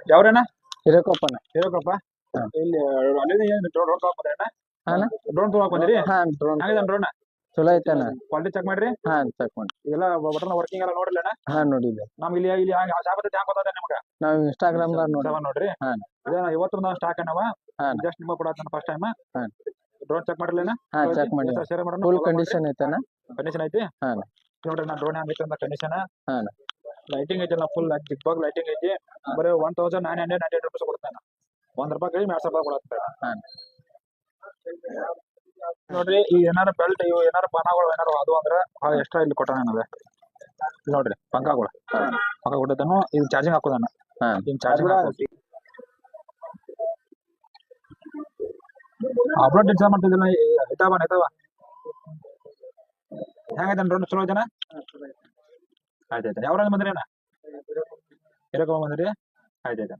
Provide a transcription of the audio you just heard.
ಯಾವ್ರೇನ ಹಿರೇಕೊಪ್ಪನ. ಹೇಳ್ಬೇಕಪ್ಪ. ಹಾ. ಇಲ್ಲಿ ಅಲ್ಲಿ ಡ್ರೋನ್ ತಗೋಕ್ ಬಂದ್ರೇನ ಹಾನ ಡ್ರೋನ್ ತಗೋಕ್ ಬಂದಿರಿ ಹಾ ಡ್ರೋನ್ ಹೆಂಗಿದಾನ ಡ್ರೋನ್ ಚಲೋ ಐತಣ್ಣ. ಕ್ವಾಲಿಟಿ ಚೆಕ್ ಮಾಡ್ರಿ ಹಾ ಚೆಕ್ ಮಾಡಿ. ಇದೆಲ್ಲ ಬಟನ್ ವರ್ಕಿಂಗ್ ಎಲ್ಲ ನೋಡ್ರಲ್ಲ ಹಾ ನೋಡಿದ್ದೆ. ನಮ್ಗೆ ಇಲ್ಲಿ ಶಾಪದ ಹ್ಯಾಂಗ ಗೊತ್ತಾದ ನಿಮ್ಗೆ ನಾವ್ ಇನ್ಸ್ಟಾಗ್ರಾಮ್ ದಾಗ ನೋಡಿ. ನೋಡ್ರಿ ಹಾ ಇದೇನ ಇವತ್ತು ಸ್ಟಾಕ್ ಏನವ ಹಾ ಜಸ್ಟ್ ನಿಮಗೆ ಕೊಡತ್ತಾನ ಫಸ್ಟ್ ಟೈಮ್ ಹಾ ಡ್ರೋನ್ ಚೆಕ್ ಮಾಡಿರ್ಲೇನ ಹಾ ಚೆಕ್ ಮಾಡಿ. ಶೇರ್ ಮಾಡೋಣ ಫುಲ್ ಕಂಡೀಷನ್ ಐತಣ್ಣ. ಕಂಡೀಷನ್ ಐತಿ ಹಾ ನೋಡ್ರಿ ನಾ ಡ್ರೋನ್ ಹ್ಯಾಂಗ ಐತಿ ಅಂತ ಕಂಡೀಷನ್ ಹಾ ಲೈಟಿಂಗ್ ಐತಿ ಫುಲ್ ಜಿಗ್ ಬಾಗ್ ಲೈಟಿಂಗ್ ಐತಿ ಬರೀ 1998 ರೂಪೀಸ್ ಕೊಡ್ತಾನ ₹1 ಕೈ 200 ಕೊಡತ್ತಾನ ಹಾ ನೋಡ್ರಿ ಈ ಏನಾರ ಬೆಲ್ಟ್ ಇವು ಏನಾರ ಬಣಗಳು ಏನಾರು ಅದು ಅಂದ್ರ ಎಕ್ಸ್ಟ್ರಾ ಇಲ್ಲಿ ಕೊಟ್ಟಾನ ನನಗೆ ನೋಡ್ರಿ ಪಂಕಗಳು ಪಂಕ ಕೊಟ್ಟೈತನು ಇದು ಚಾರ್ಜಿಂಗ್ ಹಾಕೋದಾನ ಹಾ ಹಿಂಗ್ ಚಾರ್ಜಿಂಗ್ ಹಾಕಿ ಅಪ್ಲೋಡ್ ಎಕ್ಸಾಮ್ ಮಾಡ್ತಿದ್ದಿಲ್ಲ ಐತಾವ ಹೆಂಗೈತೆ ಡ್ರೋನ್ ಚಲೋ ಐತನ ಆಯ್ತಾಯ್ತು ಯಾವ್ರಲ್ಲಿ ಬಂದ್ರಿ ಅಣ್ಣ ಹಿರೇಕೊಪ್ಪ ಬಂದ್ರಿ ಆಯ್ತಾಯ್ತು